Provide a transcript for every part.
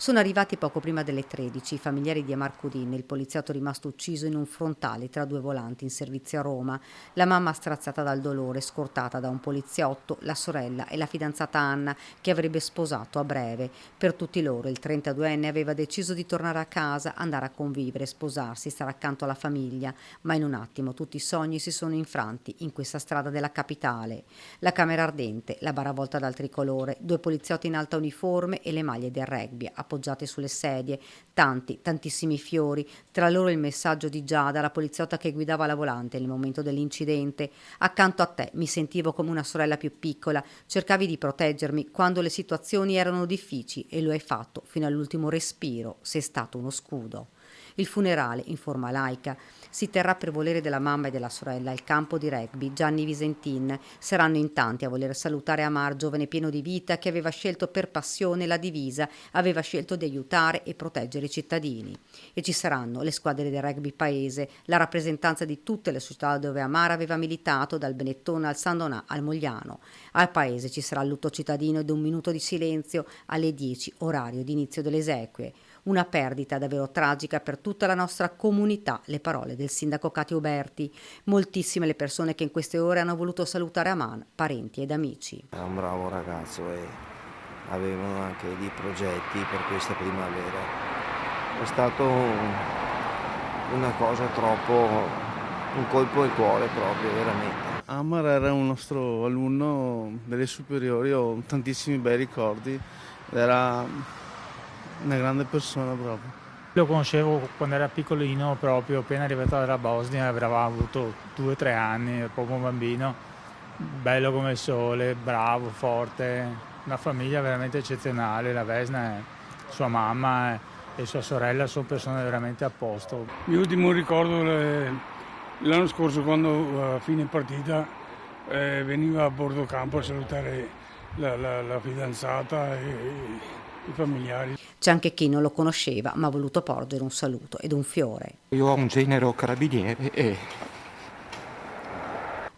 Sono arrivati poco prima delle 13 i familiari di Amar Khudin, il poliziotto rimasto ucciso in un frontale tra due volanti in servizio a Roma, la mamma straziata dal dolore, scortata da un poliziotto, la sorella e la fidanzata Anna che avrebbe sposato a breve. Per tutti loro il 32enne aveva deciso di tornare a casa, andare a convivere, sposarsi, stare accanto alla famiglia, ma in un attimo tutti i sogni si sono infranti in questa strada della capitale. La camera ardente, la baravolta dal tricolore, due poliziotti in alta uniforme e le maglie del rugby appoggiate sulle sedie, tantissimi fiori, tra loro il messaggio di Giada, la poliziotta che guidava la volante nel momento dell'incidente. Accanto a te mi sentivo come una sorella più piccola, cercavi di proteggermi quando le situazioni erano difficili e lo hai fatto fino all'ultimo respiro, sei stato uno scudo. Il funerale, in forma laica, si terrà per volere della mamma e della sorella al campo di rugby Gianni Visentin. Saranno in tanti a voler salutare Amar, giovane pieno di vita che aveva scelto per passione la divisa, aveva scelto di aiutare e proteggere i cittadini. E ci saranno le squadre del rugby paese, la rappresentanza di tutte le società dove Amar aveva militato, dal Benettone al San Donà al Mogliano. Al paese ci sarà il lutto cittadino ed un minuto di silenzio alle 10, orario di inizio delle esequie. Una perdita davvero tragica per tutta la nostra comunità, le parole del sindaco Katia Uberti. Moltissime le persone che in queste ore hanno voluto salutare Aman, parenti ed amici. Era un bravo ragazzo e avevano anche dei progetti per questa primavera. È stato una cosa troppo, un colpo al cuore proprio, veramente. Amar era un nostro alunno delle superiori, ho tantissimi bei ricordi, era una grande persona proprio. Lo conoscevo quando era piccolino, proprio appena arrivato dalla Bosnia, aveva avuto 2 o 3 anni, era proprio un bambino, bello come il sole, bravo, forte, una famiglia veramente eccezionale, la Vesna, sua mamma e sua sorella sono persone veramente a posto. Il mio ultimo ricordo l'anno scorso, quando a fine partita veniva a bordo campo a salutare la fidanzata e i familiari. C'è anche chi non lo conosceva ma ha voluto porgere un saluto ed un fiore. Io ho un genero carabiniere e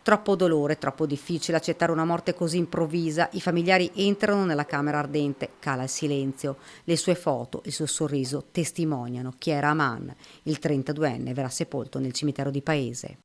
Troppo dolore, troppo difficile accettare una morte così improvvisa. I familiari entrano nella camera ardente, cala il silenzio. Le sue foto, il suo sorriso testimoniano chi era Aman. Il 32enne verrà sepolto nel cimitero di paese.